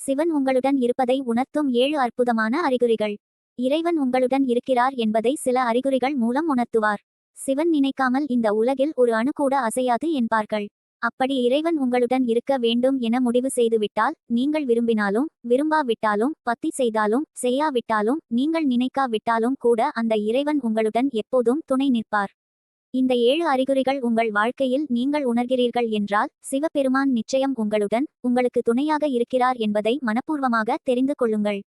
சிவன் உங்களுடன் இருப்பதை உணர்த்தும் 7 அற்புதமான அறிகுறிகள். இறைவன் உங்களுடன் இருக்கிறார் என்பதை சில அறிகுறிகள் மூலம் உணர்த்துவார். சிவன் நினைக்காமல் இந்த உலகில் ஒரு அணு கூட அசையாது என்பார்கள். அப்படி இறைவன் உங்களுடன் இருக்க வேண்டும் என முடிவு செய்துவிட்டால், நீங்கள் விரும்பினாலும் விரும்பாவிட்டாலும் பக்தி செய்தாலும் செய்யாவிட்டாலும் நீங்கள் நினைக்காவிட்டாலும் கூட அந்த இறைவன் உங்களுடன் எப்போதும் துணை நிற்பார். இந்த 7 அறிகுறிகள் உங்கள் வாழ்க்கையில் நீங்கள் உணர்கிறீர்கள் என்றால், சிவபெருமான் நிச்சயம் உங்களுடன் உங்களுக்கு துணையாக இருக்கிறார் என்பதை மனப்பூர்வமாக தெரிந்து கொள்ளுங்கள்.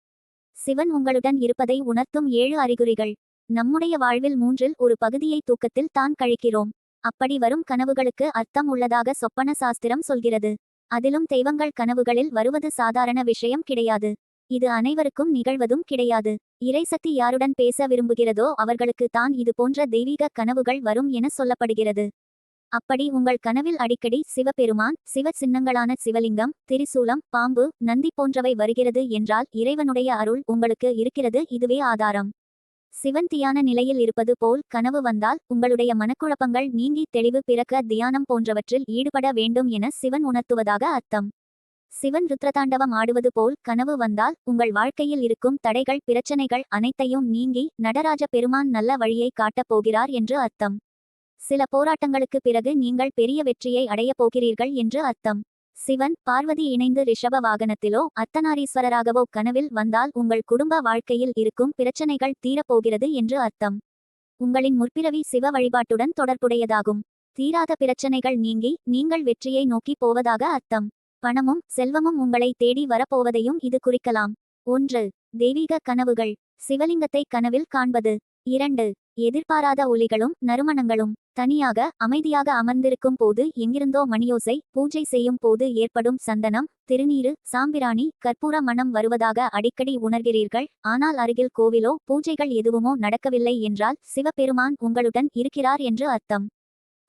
சிவன் உங்களுடன் இருப்பதை உணர்த்தும் 7 அறிகுறிகள். நம்முடைய வாழ்வில் மூன்றில் ஒரு பகுதியை தூக்கத்தில் தான் கழிக்கிறோம். அப்படி வரும் கனவுகளுக்கு அர்த்தம் உள்ளதாக சொப்பன சாஸ்திரம் சொல்கிறது. அதிலும் தெய்வங்கள் கனவுகளில் வருவது சாதாரண விஷயம் கிடையாது. இது அனைவருக்கும் நிகழ்வதும் கிடையாது. இறைசக்தி யாருடன் பேச விரும்புகிறதோ அவர்களுக்கு தான் இது போன்ற தெய்வீக கனவுகள் வரும் என சொல்லப்படுகிறது. அப்படி உங்கள் கனவில் அடிக்கடி சிவபெருமான், சிவ சின்னங்களான சிவலிங்கம், திரிசூலம், பாம்பு, நந்தி போன்றவை வருகிறது என்றால் இறைவனுடைய அருள் உங்களுக்கு இருக்கிறது, இதுவே ஆதாரம். சிவன் தியான நிலையில் இருப்பது போல் கனவு வந்தால் உங்களுடைய மனக்குழப்பங்கள் நீங்கி தெளிவு பிறக்க தியானம் போன்றவற்றில் ஈடுபட வேண்டும் என சிவன் உணர்த்துவதாக அர்த்தம். சிவன் ருத்ரதாண்டவம் ஆடுவது போல் கனவு வந்தால் உங்கள் வாழ்க்கையில் இருக்கும் தடைகள் பிரச்சனைகள் அனைத்தையும் நீங்கி நடராஜ பெருமான் நல்ல வழியை காட்டப் போகிறார் என்று அர்த்தம். சில போராட்டங்களுக்கு பிறகு நீங்கள் பெரிய வெற்றியை அடையப் போகிறீர்கள் என்று அர்த்தம். சிவன் பார்வதி இணைந்து ரிஷப வாகனத்திலோ அர்த்தநாரீஸ்வரராகவோ கனவில் வந்தால் உங்கள் குடும்ப வாழ்க்கையில் இருக்கும் பிரச்சனைகள் தீரப்போகிறது என்று அர்த்தம். உங்களின் முற்பிறவி சிவ வழிபாட்டுடன் தொடர்புடையதாகும். தீராத பிரச்சனைகள் நீங்கி நீங்கள் வெற்றியை நோக்கி போவதாக அர்த்தம். பணமும் செல்வமும் உங்களை தேடி வரப்போவதையும் இது குறிக்கலாம். 1. தெய்வீக கனவுகள். சிவலிங்கத்தை கனவில் காண்பது. 2. எதிர்பாராத ஒலிகளும் நறுமணங்களும். தனியாக அமைதியாக அமர்ந்திருக்கும் போது எங்கிருந்தோ மணியோசை, பூஜை செய்யும் போது ஏற்படும் சந்தனம், திருநீறு, சாம்பிராணி, கற்பூர மணம் வருவதாக அடிக்கடி உணர்கிறீர்கள். ஆனால் அருகில் கோவிலோ பூஜைகள் எதுவுமோ நடக்கவில்லை என்றால் சிவபெருமான் உங்களுடன் இருக்கிறார் என்று அர்த்தம்.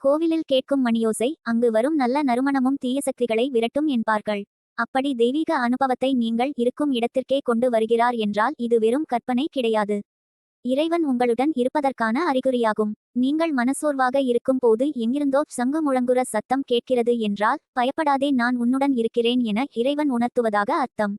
கோவிலில் கேட்கும் மணியோசை, அங்கு வரும் நல்ல நறுமணமும் தீய சக்திகளை விரட்டும் என்பார்கள். அப்படி தெய்வீக அனுபவத்தை நீங்கள் இருக்கும் இடத்திற்கே கொண்டு வருகிறார் என்றால் இது வெறும் கற்பனை கிடையாது. இறைவன் உங்களுடன் இருப்பதற்கான அறிகுறியாகும். நீங்கள் மனசோர்வாக இருக்கும் போது எங்கிருந்தோ சங்கு முழங்குற சத்தம் கேட்கிறது என்றால், பயப்படாதே, நான் உன்னுடன் இருக்கிறேன் என இறைவன் உணர்த்துவதாக அர்த்தம்.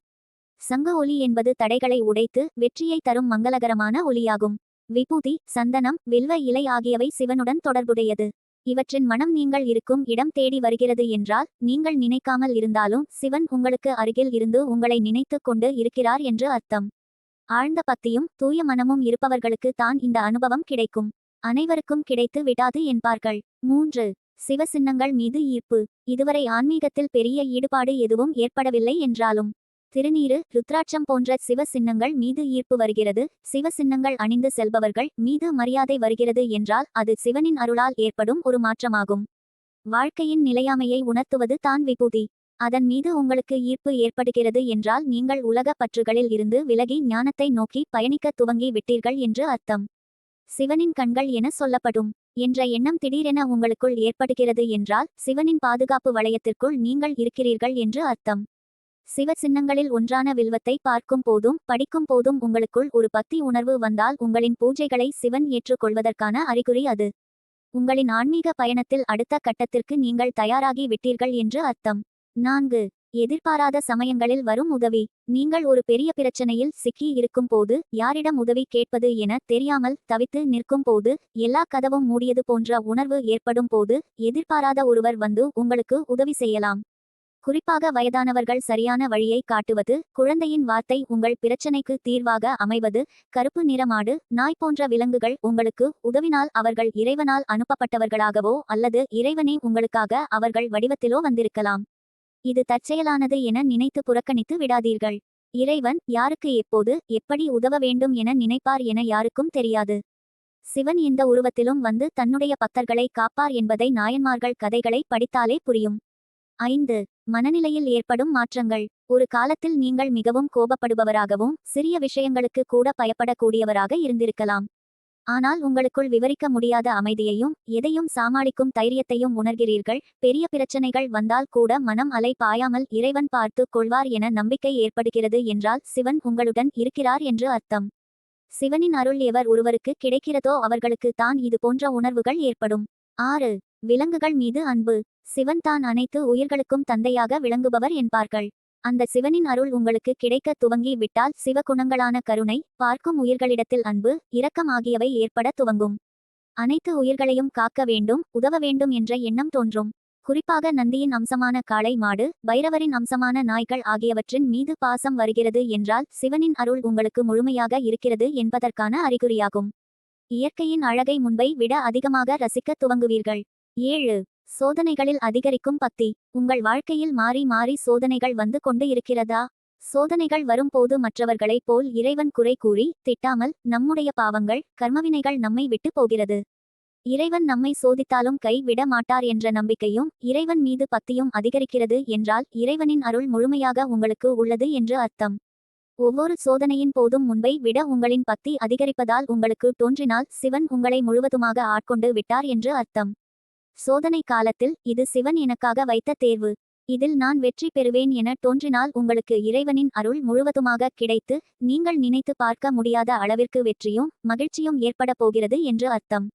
சங்கு ஒலி என்பது தடைகளை உடைத்து வெற்றியை தரும் மங்களகரமான ஒலியாகும். விபூதி, சந்தனம், வில்வ இலை ஆகியவை சிவனுடன் தொடர்புடையது. இவற்றின் மனம் நீங்கள் இருக்கும் இடம் தேடி வருகிறது என்றால், நீங்கள் நினைக்காமல் இருந்தாலும் சிவன் உங்களுக்கு அருகில் இருந்து உங்களை நினைத்து கொண்டு இருக்கிறார் என்று அர்த்தம். ஆழ்ந்த பக்தியும் தூய மனமும் இருப்பவர்களுக்கு தான் இந்த அனுபவம் கிடைக்கும். அனைவருக்கும் கிடைத்து விடாது என்பார்கள். 3. சிவ சின்னங்கள் மீது ஈர்ப்பு. இதுவரை ஆன்மீகத்தில் பெரிய ஈடுபாடு எதுவும் ஏற்படவில்லை என்றாலும் திருநீறு, ருத்ராட்சம் போன்ற சிவ சின்னங்கள் மீது ஈர்ப்பு வருகிறது. சிவ சின்னங்கள் அணிந்து செல்பவர்கள் மீது மரியாதை வருகிறது என்றால் அது சிவனின் அருளால் ஏற்படும் ஒரு மாற்றமாகும். வாழ்க்கையின் நிலையாமையை உணர்த்துவது தான் விபூதி. அதன் மீது உங்களுக்கு ஈர்ப்பு ஏற்படுகிறது என்றால் நீங்கள் உலக பற்றுகளில் இருந்து விலகி ஞானத்தை நோக்கி பயணிக்க துவங்கி விட்டீர்கள் என்று அர்த்தம். சிவனின் கண்கள் என சொல்லப்படும் என்ற எண்ணம் திடீரென உங்களுக்குள் ஏற்படுகிறது என்றால் சிவனின் பாதுகாப்பு வளையத்திற்குள் நீங்கள் இருக்கிறீர்கள் என்று அர்த்தம். சிவ சின்னங்களில் ஒன்றான வில்வத்தை பார்க்கும் போதும் படிக்கும் போதும் உங்களுக்குள் ஒரு பக்தி உணர்வு வந்தால் உங்களின் பூஜைகளை சிவன் ஏற்றுக்கொள்வதற்கான அறிகுறி அது. உங்களின் ஆன்மீக பயணத்தில் அடுத்த கட்டத்திற்கு நீங்கள் தயாராகி விட்டீர்கள் என்று அர்த்தம். 4. எதிர்பாராத சமயங்களில் வரும் உதவி. நீங்கள் ஒரு பெரிய பிரச்சனையில் சிக்கி இருக்கும் போது, யாரிடம் உதவி கேட்பது என தெரியாமல் தவித்து நிற்கும் போது, எல்லா கதவும் மூடியது போன்ற உணர்வு ஏற்படும் போது, எதிர்பாராத ஒருவர் வந்து உங்களுக்கு உதவி செய்யலாம். குறிப்பாக வயதானவர்கள் சரியான வழியை காட்டுவது, குழந்தையின் வார்த்தை உங்கள் பிரச்சனைக்கு தீர்வாக அமைவது, கருப்பு நிறமாடு, நாய் போன்ற விலங்குகள் உங்களுக்கு உதவினால் அவர்கள் இறைவனால் அனுப்பப்பட்டவர்களாகவோ அல்லது இறைவனே உங்களுக்காக அவர்கள் வடிவத்திலோ வந்திருக்கலாம். இது தற்செயலானது என நினைத்து புறக்கணித்து விடாதீர்கள். இறைவன் யாருக்கு எப்போது எப்படி உதவ வேண்டும் என நினைப்பார் என யாருக்கும் தெரியாது. சிவன் எந்த உருவத்திலும் வந்து தன்னுடைய பக்தர்களை காப்பார் என்பதை நாயன்மார்கள் கதைகளை படித்தாலே புரியும். 5. மனநிலையில் ஏற்படும் மாற்றங்கள். ஒரு காலத்தில் நீங்கள் மிகவும் கோபப்படுபவராகவும் சிறிய விஷயங்களுக்கு கூட பயப்படக்கூடியவராக இருந்திருக்கலாம். ஆனால் உங்களுக்குள் விவரிக்க முடியாத அமைதியையும் எதையும் சமாளிக்கும் தைரியத்தையும் உணர்கிறீர்கள். பெரிய பிரச்சனைகள் வந்தால் கூட மனம் அலை பாயாமல் இறைவன் பார்த்து கொள்வார் என நம்பிக்கை ஏற்படுகிறது என்றால் சிவன் உங்களுடன் இருக்கிறார் என்று அர்த்தம். சிவனின் அருள் எவர் ஒருவருக்கு கிடைக்கிறதோ அவர்களுக்கு தான் இது போன்ற உணர்வுகள் ஏற்படும். 6. விலங்குகள் மீது அன்பு. சிவன் தான் அனைத்து உயிர்களுக்கும் தந்தையாக விளங்குபவர் என்பார்கள். அந்த சிவனின் அருள் உங்களுக்கு கிடைக்க துவங்கி விட்டால் சிவகுணங்களான கருணை, பார்க்கும் உயிர்களிடத்தில் அன்பு, இரக்கம் ஆகியவை ஏற்பட துவங்கும். அனைத்து உயிர்களையும் காக்க வேண்டும், உதவ வேண்டும் என்ற எண்ணம் தோன்றும். குறிப்பாக நந்தியின் அம்சமான காளை மாடு, பைரவரின் அம்சமான நாய்கள் ஆகியவற்றின் மீது பாசம் வருகிறது என்றால் சிவனின் அருள் உங்களுக்கு முழுமையாக இருக்கிறது என்பதற்கான அறிகுறியாகும். இயற்கையின் அழகை முன்பை விட அதிகமாக ரசிக்க துவங்குவீர்கள். 7. சோதனைகளில் அதிகரிக்கும் பக்தி. உங்கள் வாழ்க்கையில் மாறி மாறி சோதனைகள் வந்து கொண்டு இருக்கிறதா? சோதனைகள் வரும்போது மற்றவர்களைப் போல் இறைவன் குறை கூறி திட்டாமல் நம்முடைய பாவங்கள், கர்மவினைகள் நம்மை விட்டு போகிறது. இறைவன் நம்மை சோதித்தாலும் கை விட மாட்டார் என்ற நம்பிக்கையும் இறைவன் மீது பக்தியும் அதிகரிக்கிறது என்றால் இறைவனின் அருள் முழுமையாக உங்களுக்கு உள்ளது என்று அர்த்தம். ஒவ்வொரு சோதனையின் போதும் முன்பை விட உங்களின் பக்தி அதிகரிப்பதால் உங்களுக்கு தோன்றினால் சிவன் உங்களை முழுவதுமாக ஆட்கொண்டு விட்டார் என்று அர்த்தம். சோதனை காலத்தில் இது சிவன் எனக்காக வைத்த தேர்வு, இதில் நான் வெற்றி பெறுவேன் என தோன்றினால் உங்களுக்கு இறைவனின் அருள் முழுவதுமாக கிடைத்து நீங்கள் நினைத்து பார்க்க முடியாத அளவிற்கு வெற்றியும் மகிழ்ச்சியும் ஏற்பட போகிறது என்று அர்த்தம்.